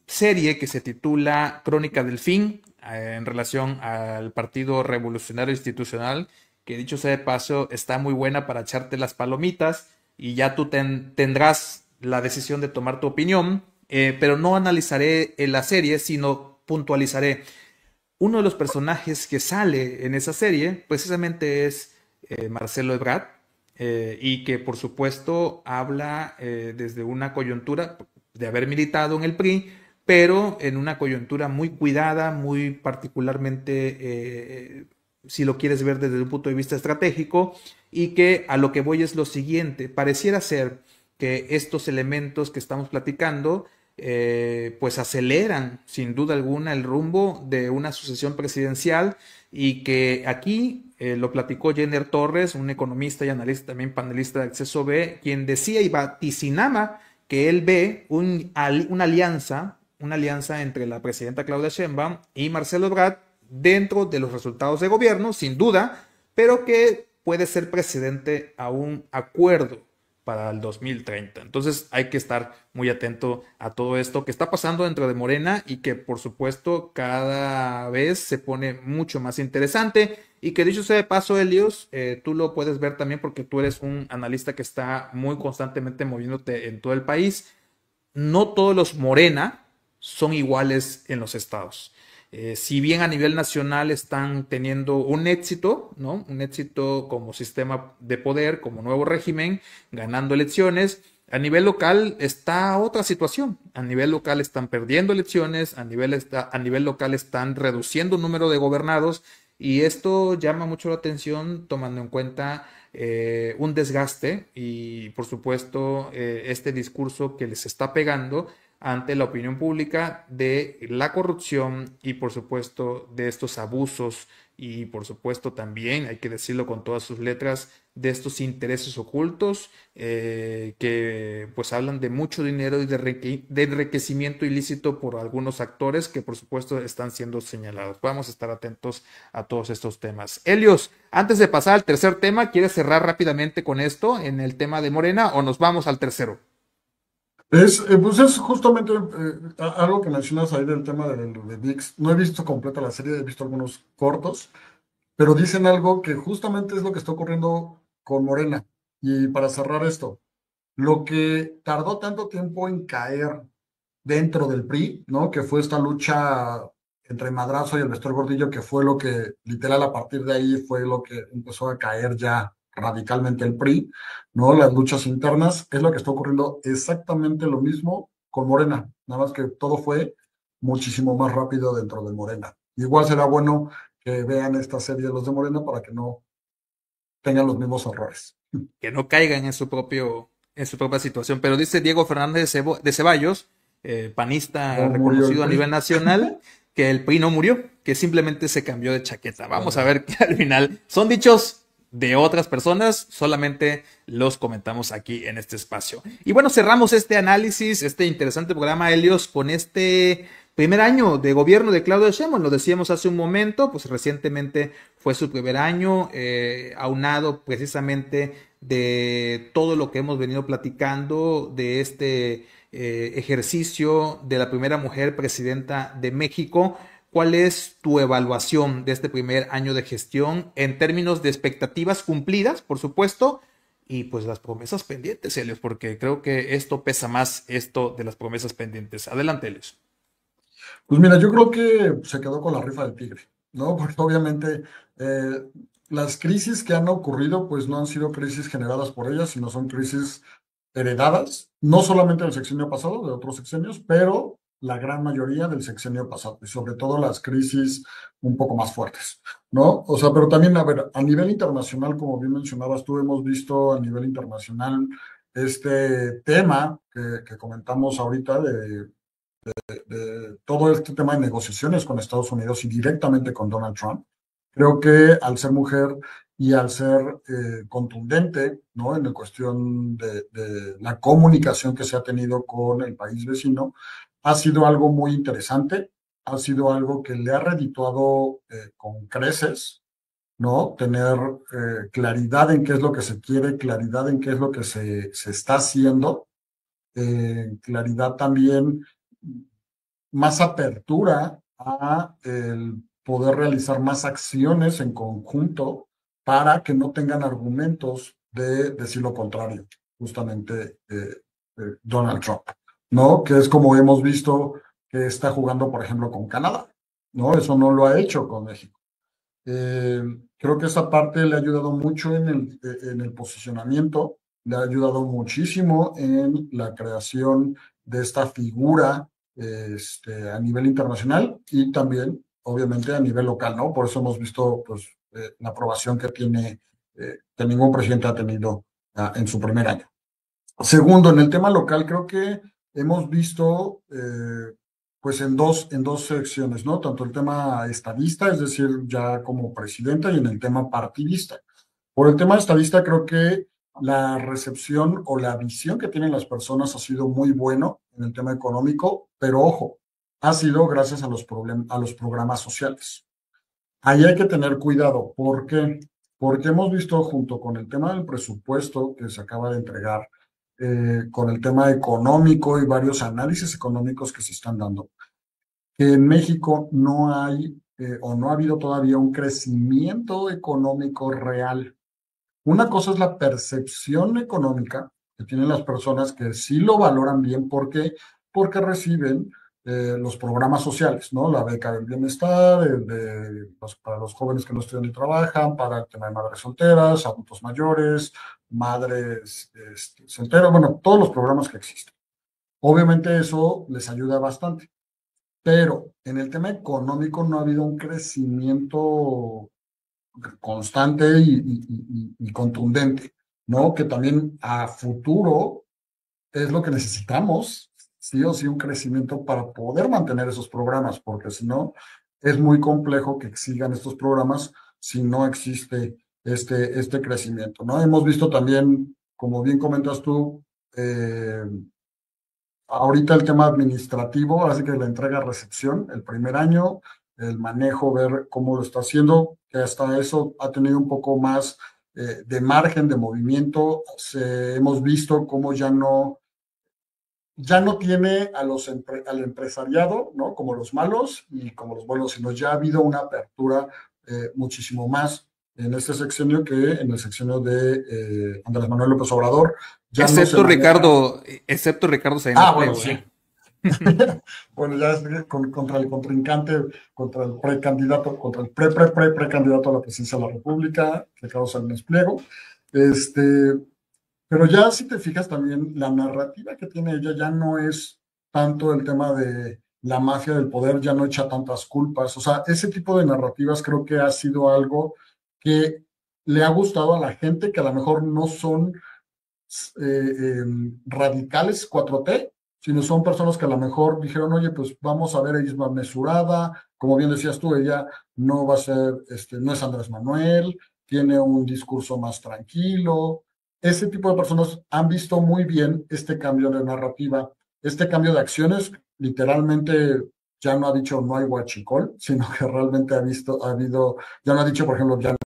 serie que se titula Crónica del Fin, en relación al Partido Revolucionario Institucional, que dicho sea de paso, está muy buena para echarte las palomitas y ya tú tendrás la decisión de tomar tu opinión, pero no analizaré en la serie, sino puntualizaré. Uno de los personajes que sale en esa serie precisamente es Marcelo Ebrard, y que por supuesto habla desde una coyuntura de haber militado en el PRI, pero en una coyuntura muy cuidada, muy particularmente, si lo quieres ver desde un punto de vista estratégico, y que a lo que voy es lo siguiente, pareciera ser que estos elementos que estamos platicando pues aceleran sin duda alguna el rumbo de una sucesión presidencial, y que aquí lo platicó Jenner Torres, un economista y analista, también panelista de Acceso B, quien decía y vaticinaba que él ve una alianza entre la presidenta Claudia Sheinbaum y Marcelo Ebrard dentro de los resultados de gobierno, sin duda, pero que puede ser precedente a un acuerdo para el 2030. Entonces hay que estar muy atento a todo esto que está pasando dentro de Morena, y que por supuesto cada vez se pone mucho más interesante, y que dicho sea de paso, Helios, tú lo puedes ver también porque tú eres un analista que está muy constantemente moviéndote en todo el país. No todos los Morena son iguales en los estados. Si bien a nivel nacional están teniendo un éxito, ¿no? Un éxito como sistema de poder, como nuevo régimen, ganando elecciones, A nivel local está otra situación. A nivel local están perdiendo elecciones, a nivel local están reduciendo el número de gobernados y esto llama mucho la atención tomando en cuenta un desgaste y por supuesto este discurso que les está pegando ante la opinión pública de la corrupción y por supuesto de estos abusos y por supuesto también, hay que decirlo con todas sus letras, de estos intereses ocultos que pues hablan de mucho dinero y de enriquecimiento ilícito por algunos actores que por supuesto están siendo señalados. Vamos a estar atentos a todos estos temas. Helios, antes de pasar al tercer tema, ¿quieres cerrar rápidamente con esto en el tema de Morena o nos vamos al tercero? Pues es justamente algo que mencionas ahí del tema de VIX. No he visto completa la serie, he visto algunos cortos, pero dicen algo que justamente es lo que está ocurriendo con Morena. Y para cerrar esto, lo que tardó tanto tiempo en caer dentro del PRI, ¿no? Que fue esta lucha entre Madrazo y el Pastor Gordillo, que fue lo que, literal, a partir de ahí fue lo que empezó a caer ya radicalmente el PRI, ¿no? Las luchas internas, es lo que está ocurriendo exactamente lo mismo con Morena, nada más que todo fue muchísimo más rápido dentro de Morena. Igual será bueno que vean esta serie de los de Morena para que no tengan los mismos errores. Que no caigan en su propia situación. Pero dice Diego Fernández de Ceballos, panista No murió el reconocido a nivel PRI. nacional, que el PRI no murió, que simplemente se cambió de chaqueta. Vamos a ver que al final son dichos de otras personas, solamente los comentamos aquí en este espacio. Y bueno, cerramos este análisis, este interesante programa, Helios, con este primer año de gobierno de Claudia Sheinbaum. Lo decíamos hace un momento, pues recientemente fue su primer año, aunado precisamente de todo lo que hemos venido platicando, de este ejercicio de la primera mujer presidenta de México. ¿Cuál es tu evaluación de este primer año de gestión en términos de expectativas cumplidas, por supuesto, y pues las promesas pendientes, Helios? Porque creo que esto pesa más, esto de las promesas pendientes. Adelante, Helios. Pues mira, yo creo que se quedó con la rifa del tigre, ¿no? Porque obviamente eh, las crisis que han ocurrido, pues no han sido crisis generadas por ellas, sino son crisis heredadas, no solamente del sexenio pasado, de otros sexenios, pero la gran mayoría del sexenio pasado, y sobre todo las crisis un poco más fuertes, ¿no? O sea, pero también, a ver, a nivel internacional, como bien mencionabas tú, hemos visto a nivel internacional este tema que comentamos ahorita de todo este tema de negociaciones con Estados Unidos y directamente con Donald Trump. Creo que al ser mujer y al ser contundente, ¿no? En la cuestión de la comunicación que se ha tenido con el país vecino, ha sido algo muy interesante, ha sido algo que le ha redituado con creces, ¿no? Tener claridad en qué es lo que se quiere, claridad en qué es lo que se está haciendo, claridad también, más apertura a el poder realizar más acciones en conjunto para que no tengan argumentos de decir lo contrario, justamente Donald Trump, ¿no? Que es como hemos visto que está jugando, por ejemplo, con Canadá, ¿no? Eso no lo ha hecho con México. Eh, Creo que esa parte le ha ayudado mucho en el posicionamiento, le ha ayudado muchísimo en la creación de esta figura a nivel internacional y también, obviamente, a nivel local, ¿no? Por eso hemos visto pues, la aprobación que tiene, que ningún presidente ha tenido en su primer año. Segundo, en el tema local, creo que hemos visto, pues en dos secciones, ¿no? Tanto el tema estadista, es decir, ya como presidenta, y en el tema partidista. Por el tema estadista, creo que la recepción o la visión que tienen las personas ha sido muy bueno en el tema económico, pero ojo, ha sido gracias a a los programas sociales. Ahí hay que tener cuidado. ¿Por qué? Porque hemos visto junto con el tema del presupuesto que se acaba de entregar, con el tema económico y varios análisis económicos que se están dando, que en México no hay o no ha habido todavía un crecimiento económico real. Una cosa es la percepción económica que tienen las personas que sí lo valoran bien. ¿Por qué? Porque reciben los programas sociales, ¿no? La beca del bienestar, para los jóvenes que no estudian y trabajan, para el tema de madres solteras, adultos mayores, madres solteras, bueno, todos los programas que existen. Obviamente eso les ayuda bastante, pero en el tema económico no ha habido un crecimiento constante y contundente, ¿no? Que también a futuro es lo que necesitamos, sí o sí, un crecimiento para poder mantener esos programas, porque si no, es muy complejo que sigan estos programas si no existe este crecimiento, ¿no? Hemos visto también, como bien comentas tú, ahorita el tema administrativo, así que la entrega-recepción, el primer año, el manejo, ver cómo lo está haciendo, que hasta eso ha tenido un poco más de margen de movimiento. Hemos visto cómo ya no tiene al empresariado, ¿no? Como los malos y como los buenos, sino ya ha habido una apertura muchísimo más en este sexenio que en el sexenio de Andrés Manuel López Obrador. Ya no se maneja. Excepto Ricardo Salinas Ah, bueno, Pliego, sí. ¿eh? Bueno, ya es contra el contrincante, contra el precandidato, contra el precandidato a la presidencia de la República, Ricardo Salinas Pliego. Este, pero ya si te fijas también, la narrativa que tiene ella ya no es tanto el tema de la mafia del poder, ya no echa tantas culpas. O sea, ese tipo de narrativas creo que ha sido algo que le ha gustado a la gente que a lo mejor no son radicales 4T, sino son personas que a lo mejor dijeron, oye, pues vamos a ver, ella es más mesurada, como bien decías tú, ella no va a ser, no es Andrés Manuel, tiene un discurso más tranquilo. Ese tipo de personas han visto muy bien este cambio de narrativa, este cambio de acciones, literalmente ya no ha dicho no hay huachicol, sino que realmente ha habido, ya no ha dicho, por ejemplo, ya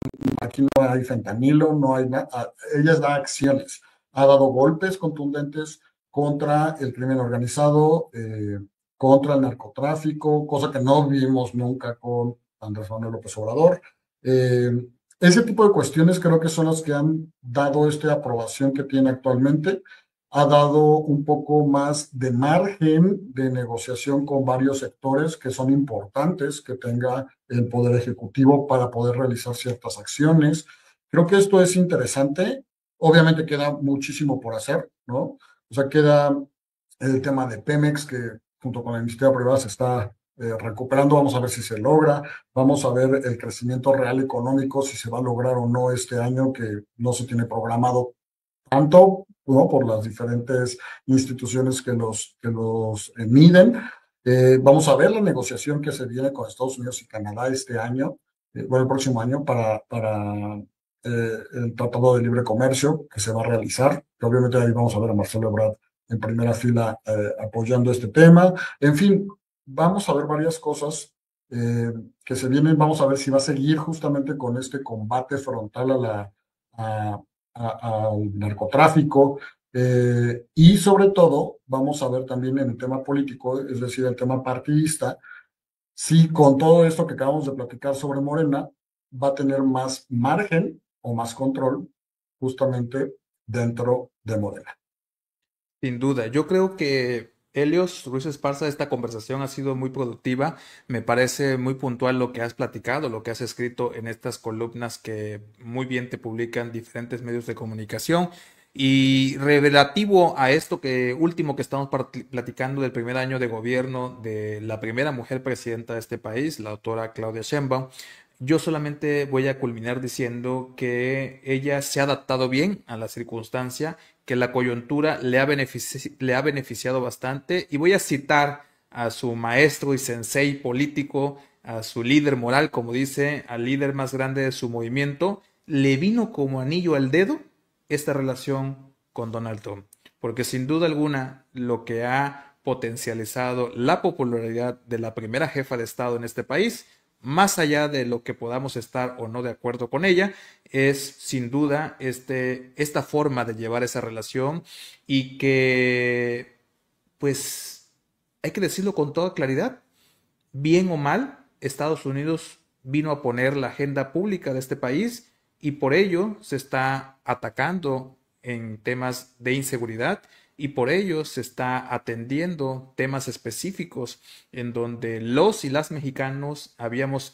aquí no hay fentanilo, no hay nada, ella da acciones, ha dado golpes contundentes contra el crimen organizado, contra el narcotráfico, cosa que no vimos nunca con Andrés Manuel López Obrador. Eh, Ese tipo de cuestiones creo que son las que han dado esta aprobación que tiene actualmente. Ha dado un poco más de margen de negociación con varios sectores que son importantes que tenga el Poder Ejecutivo para poder realizar ciertas acciones. Creo que esto es interesante. Obviamente queda muchísimo por hacer, ¿no? O sea, queda el tema de Pemex, que junto con la iniciativa privada se está recuperando. Vamos a ver si se logra. Vamos a ver el crecimiento real económico, si se va a lograr o no este año, que no se tiene programado tanto, ¿no? Por las diferentes instituciones que los miden. Vamos a ver la negociación que se viene con Estados Unidos y Canadá este año, bueno, el próximo año, para el Tratado de Libre Comercio que se va a realizar, que obviamente ahí vamos a ver a Marcelo Ebrard en primera fila apoyando este tema. En fin, vamos a ver varias cosas que se vienen. Vamos a ver si va a seguir justamente con este combate frontal a, al narcotráfico. Y sobre todo, vamos a ver también en el tema político, es decir, el tema partidista, si con todo esto que acabamos de platicar sobre Morena, va a tener más margen o más control justamente dentro de Morena. Sin duda, yo creo que Helios Ruiz Esparza, esta conversación ha sido muy productiva. Me parece muy puntual lo que has platicado, lo que has escrito en estas columnas que muy bien te publican diferentes medios de comunicación. Y relativo a esto que último que estamos platicando del primer año de gobierno de la primera mujer presidenta de este país, la doctora Claudia Sheinbaum, yo solamente voy a culminar diciendo que ella se ha adaptado bien a la circunstancia, que la coyuntura le ha beneficiado bastante. Y voy a citar a su maestro y sensei político, a su líder moral, como dice, al líder más grande de su movimiento, le vino como anillo al dedo esta relación con Donald Trump. Porque sin duda alguna lo que ha potencializado la popularidad de la primera jefa de Estado en este país, más allá de lo que podamos estar o no de acuerdo con ella, es sin duda esta forma de llevar esa relación y que, pues, hay que decirlo con toda claridad, bien o mal, Estados Unidos vino a poner la agenda pública de este país y por ello se está atacando en temas de inseguridad y por ello se está atendiendo temas específicos en donde los y las mexicanos habíamos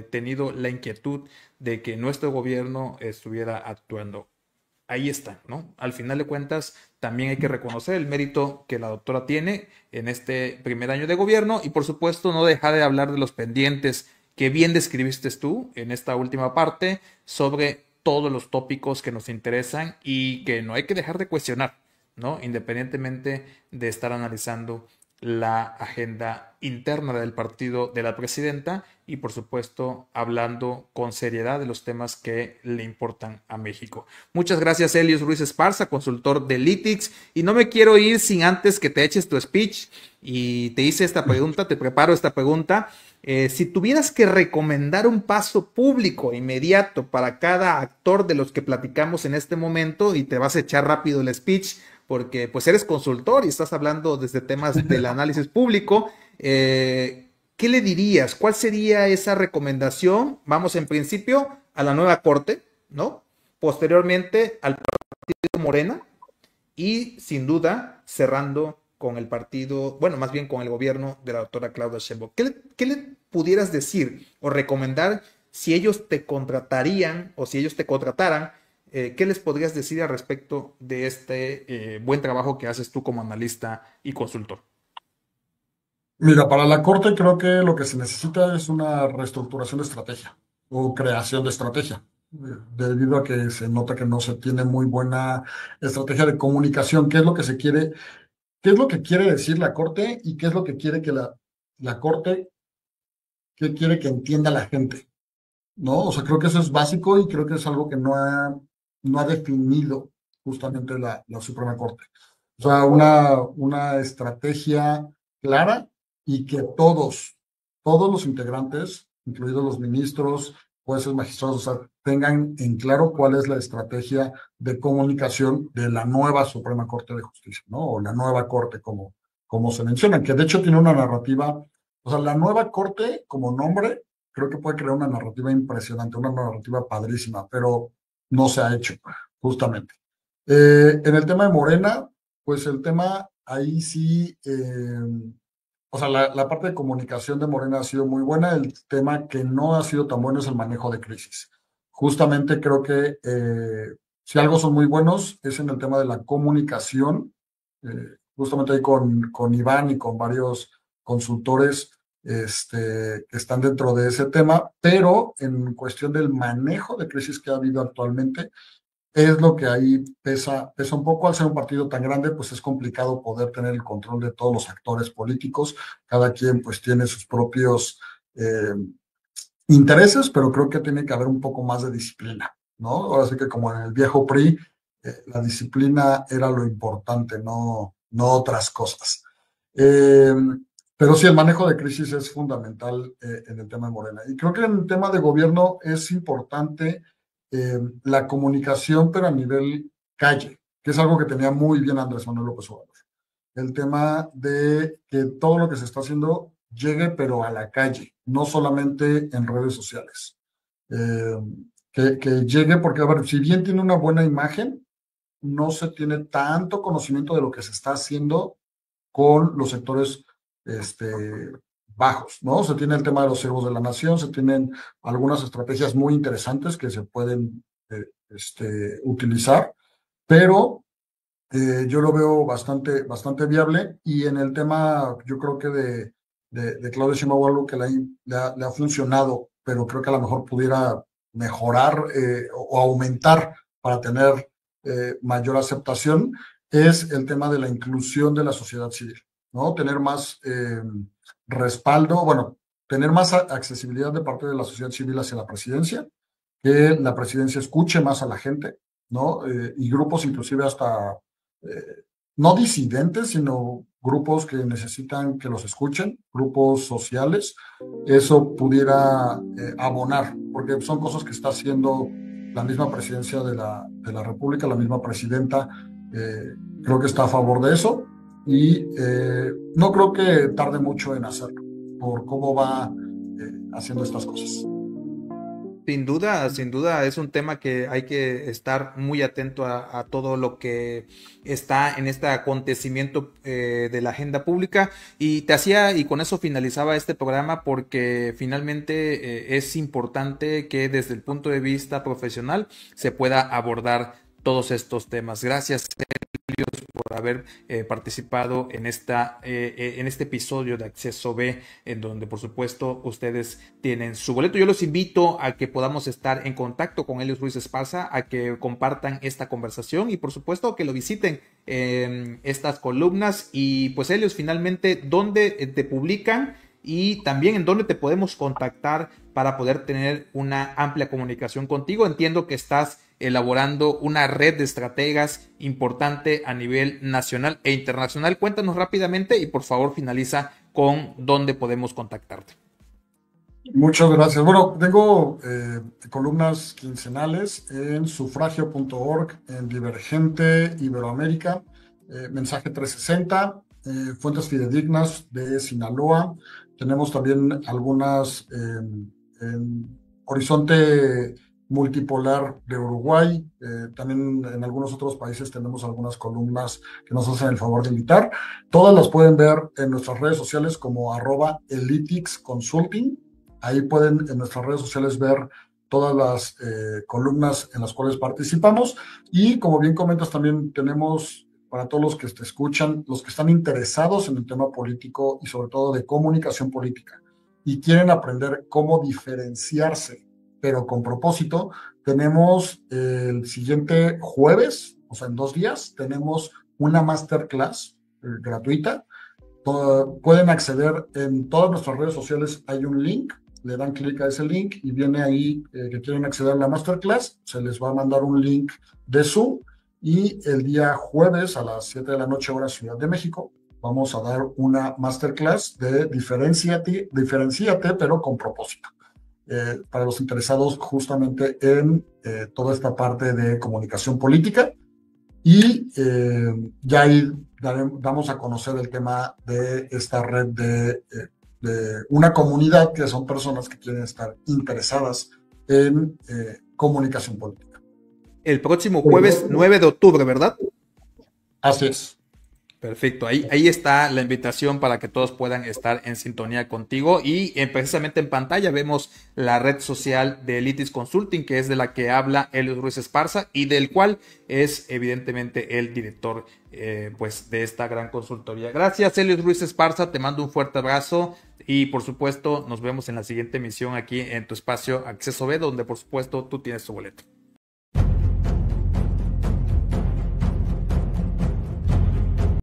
tenido la inquietud de que nuestro gobierno estuviera actuando. ahí está, ¿no? Al final de cuentas, también hay que reconocer el mérito que la doctora tiene en este primer año de gobierno y por supuesto no dejar de hablar de los pendientes que bien describiste tú en esta última parte sobre todos los tópicos que nos interesan y que no hay que dejar de cuestionar, ¿no? Independientemente de estar analizando la agenda interna del partido de la presidenta y por supuesto hablando con seriedad de los temas que le importan a México. Muchas gracias, Helios Ruiz Esparza, consultor de Lytics, y no me quiero ir sin antes que te eches tu speech y te hice esta pregunta, te preparo esta pregunta. Si tuvieras que recomendar un paso público inmediato para cada actor de los que platicamos en este momento, y te vas a echar rápido el speech, porque pues eres consultor y estás hablando desde temas del análisis público, ¿qué le dirías? ¿Cuál sería esa recomendación? Vamos en principio a la nueva corte, ¿no? Posteriormente al partido Morena y sin duda cerrando con el partido, bueno, más bien con el gobierno de la doctora Claudia Sheinbaum. ¿Qué le pudieras decir o recomendar si ellos te contratarían o si ellos te contrataran? ¿Qué les podrías decir al respecto de este buen trabajo que haces tú como analista y consultor? Mira, para la Corte creo que lo que se necesita es una reestructuración de estrategia o creación de estrategia, debido a que se nota que no se tiene muy buena estrategia de comunicación. ¿Qué es lo que se quiere? ¿Qué es lo que quiere decir la Corte y qué es lo que quiere que la Corte, qué quiere que entienda la gente? ¿No? O sea, creo que eso es básico y creo que es algo que no ha definido justamente la Suprema Corte. O sea, una estrategia clara y que todos los integrantes, incluidos los ministros, jueces, magistrados, o sea, tengan en claro cuál es la estrategia de comunicación de la nueva Suprema Corte de Justicia, ¿no? O la nueva Corte, como se menciona, que de hecho tiene una narrativa, o sea, la nueva Corte como nombre creo que puede crear una narrativa impresionante, una narrativa padrísima, pero no se ha hecho, justamente. En el tema de Morena, pues el tema ahí sí, o sea, la parte de comunicación de Morena ha sido muy buena. El tema que no ha sido tan bueno es el manejo de crisis. Justamente creo que si algo son muy buenos es en el tema de la comunicación. Justamente ahí con Iván y con varios consultores que están dentro de ese tema, pero en cuestión del manejo de crisis que ha habido actualmente, es lo que ahí pesa un poco. Al ser un partido tan grande, pues es complicado poder tener el control de todos los actores políticos. Cada quien pues tiene sus propios eh, intereses, pero creo que tiene que haber un poco más de disciplina, ¿no? Ahora sí que como en el viejo PRI, la disciplina era lo importante, no otras cosas. Eh, pero sí, el manejo de crisis es fundamental en el tema de Morena. Y creo que en el tema de gobierno es importante la comunicación, pero a nivel calle, que es algo que tenía muy bien Andrés Manuel López Obrador. El tema de que todo lo que se está haciendo llegue, pero a la calle, no solamente en redes sociales. Eh, que llegue, porque, a ver, si bien tiene una buena imagen, no se tiene tanto conocimiento de lo que se está haciendo con los sectores bajos, ¿no? Se tiene el tema de los siervos de la nación, se tienen algunas estrategias muy interesantes que se pueden utilizar, pero yo lo veo bastante viable. Y en el tema, yo creo que de Claudia Sheinbaum, algo que le ha funcionado, pero creo que a lo mejor pudiera mejorar o aumentar para tener mayor aceptación, es el tema de la inclusión de la sociedad civil, ¿no? Tener más respaldo, bueno, tener más accesibilidad de parte de la sociedad civil hacia la presidencia, que la presidencia escuche más a la gente, ¿no? Y grupos inclusive hasta no disidentes, sino grupos que necesitan que los escuchen, grupos sociales, eso pudiera abonar, porque son cosas que está haciendo la misma presidencia de la República, la misma presidenta, creo que está a favor de eso y no creo que tarde mucho en hacerlo, por cómo va haciendo estas cosas. Sin duda es un tema que hay que estar muy atento a todo lo que está en este acontecimiento de la agenda pública. Y te hacía, y con eso finalizaba este programa, porque finalmente es importante que desde el punto de vista profesional se pueda abordar todos estos temas. Gracias por haber participado en en este episodio de Acceso B, en donde por supuesto ustedes tienen su boleto. Yo los invito a que podamos estar en contacto con Helios Ruiz Esparza, a que compartan esta conversación y por supuesto que lo visiten estas columnas. Y pues Helios, finalmente, ¿dónde te publican? Y también en dónde te podemos contactar para poder tener una amplia comunicación contigo. Entiendo que estás elaborando una red de estrategas importante a nivel nacional e internacional. Cuéntanos rápidamente y por favor finaliza con dónde podemos contactarte. Muchas gracias. Bueno, tengo columnas quincenales en sufragio.org, en Divergente Iberoamérica, Mensaje 360, Fuentes Fidedignas de Sinaloa. Tenemos también algunas en Horizonte Multipolar de Uruguay. También en algunos otros países tenemos algunas columnas que nos hacen el favor de invitar. Todas las pueden ver en nuestras redes sociales como @elitixconsulting. Ahí pueden en nuestras redes sociales ver todas las columnas en las cuales participamos. Y como bien comentas, también tenemos para todos los que te escuchan, los que están interesados en el tema político y sobre todo de comunicación política y quieren aprender cómo diferenciarse, pero con propósito, tenemos el siguiente jueves, o sea, en 2 días, tenemos una masterclass gratuita. Pueden acceder en todas nuestras redes sociales, hay un link, le dan clic a ese link y viene ahí que quieren acceder a la masterclass, se les va a mandar un link de Zoom y el día jueves a las 7 de la noche hora Ciudad de México vamos a dar una masterclass de diferenciate, pero con propósito. Para los interesados justamente en toda esta parte de comunicación política y ya ahí damos a conocer el tema de esta red de una comunidad que son personas que quieren estar interesadas en comunicación política. El próximo jueves 9 de octubre, ¿verdad? Así es. Perfecto, ahí está la invitación para que todos puedan estar en sintonía contigo y precisamente en pantalla vemos la red social de Elitis Consulting, que es de la que habla Helios Ruiz Esparza y del cual es evidentemente el director pues de esta gran consultoría. Gracias Helios Ruiz Esparza, te mando un fuerte abrazo y por supuesto nos vemos en la siguiente emisión aquí en tu espacio Acceso B, donde por supuesto tú tienes tu boleto.